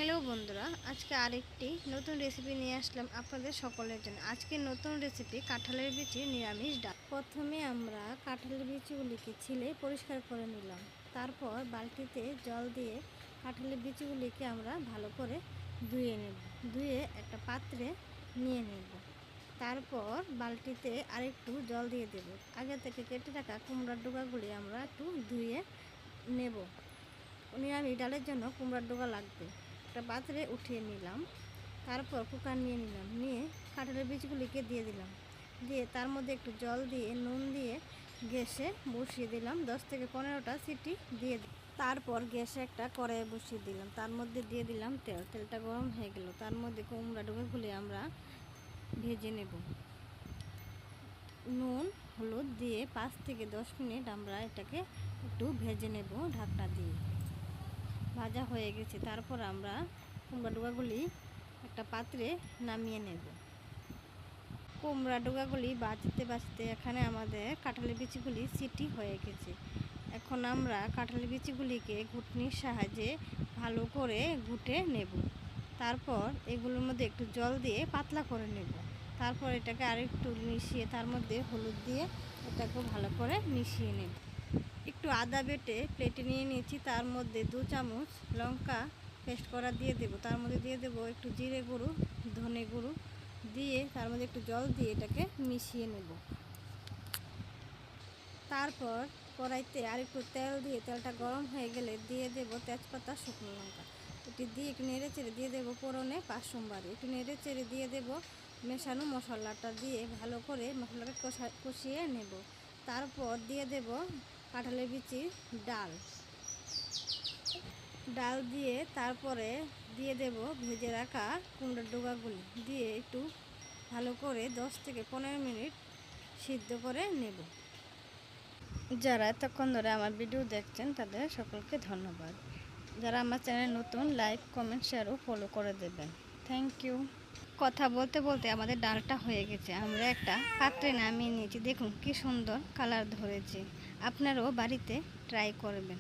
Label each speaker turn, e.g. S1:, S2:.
S1: Hello বন্ধুরা, আজকে আরেকটি নতুন রেসিপি নিয়ে আসলাম আপনাদের সকলের জন্য। আজকে নতুন রেসিপি কাঁঠালের বিচির নিরামিষ ডাল। প্রথমে আমরা কাঁঠালের বিচিগুলিকে ছিলে পরিষ্কার করে নিলাম। তারপর বালতিতে জল দিয়ে কাঁঠালের বিচিগুলিকে আমরা ভালো করে ধুয়ে নেব। ধুয়ে একটা পাত্রে নিয়ে নেব। তারপর বালতিতে আরেকটু জল দিয়ে দেব। আগে থেকে কেটে রাখা কুমড়ার ডগাগুলি আমরা একটু ধুয়ে নেব। নিরামিষ ডালের জন্য কুমড়ার ডগা লাগবে। একটা পাত্রে উঠিয়ে নিলাম। তারপর কুকার নিয়ে নিলাম, নিয়ে কাঁঠালের বীজগুলিকে দিয়ে দিলাম। দিয়ে তার মধ্যে একটু জল দিয়ে নুন দিয়ে গ্যাসে বসিয়ে দিলাম। 10 থেকে 15টা সিটি দিয়ে তারপর গ্যাসে একটা কড়াই বসিয়ে দিলাম। তার মধ্যে দিয়ে দিলাম তেল। তেলটা গরম হয়ে গেল। তার মধ্যে কুমড়া ডগাগুলি আমরা ভেজে নেব। নুন হলুদ দিয়ে 5 থেকে 10 মিনিট আমরা এটাকে একটু ভেজে নেব ঢাকনা দিয়ে। ভাজা হয়ে গেছে। তারপর আমরা কুমড়া ডগাগুলি একটা পাত্রে নামিয়ে নেব। কুমড়া ডগাগুলি বাছতে বাছতে এখানে আমাদের কাঁঠালের বিচিগুলি সিটি হয়ে গেছে। এখন আমরা কাঁঠালের বিচিগুলিকে ঘুটনির সাহায্যে ভালো করে ঘুটে নেব। তারপর এগুলোর মধ্যে একটু জল দিয়ে পাতলা করে নেব। তারপর এটাকে আরেকটু মিশিয়ে তার মধ্যে হলুদ দিয়ে এটাকে ভালো করে মিশিয়ে নেব। একটু আদা বেটে প্লেটে নিয়ে নিয়েছি। তার মধ্যে 2 চামচ লঙ্কা পেস্ট করা দিয়ে দেব। তার মধ্যে দিয়ে দেব একটু জিরে গুঁড়ো, ধনে গুঁড়ো দিয়ে তার মধ্যে একটু জল দিয়ে এটাকে মিশিয়ে নেব। তারপর কড়াইতে আরেকটু তেল দিয়ে তেলটা গরম হয়ে গেলে দিয়ে দেব তেজপাতা, শুকনো লঙ্কা। এটি দিয়ে একটু নেড়ে চেড়ে দিয়ে দেবো ফোড়নে 5 সোমবারি। একটু নেড়ে চেড়ে দিয়ে দেব মেশানো মশলাটা দিয়ে ভালো করে মশলাটা কষিয়ে নেব। তারপর দিয়ে দেব কাঁঠালের বিচির ডাল দিয়ে তারপরে দিয়ে দেব ভেজে রাখা কুমড়োর ডগাগুলি দিয়ে একটু ভালো করে 10 থেকে 15 মিনিট সিদ্ধ করে নেব। যারা এতক্ষণ ধরে আমার ভিডিও দেখছেন তাদের সকলকে ধন্যবাদ। যারা আমার চ্যানেল নতুন, লাইক কমেন্ট শেয়ার ও ফলো করে দেবেন। Thank you. কথা বলতে বলতে আমাদের ডালটা হয়ে গেছে। আমরা একটা পাত্রে নামিয়ে নিয়েছি। দেখুন কি সুন্দর কালার ধরেছে। আপনারাও বাড়িতে ট্রাই করবেন।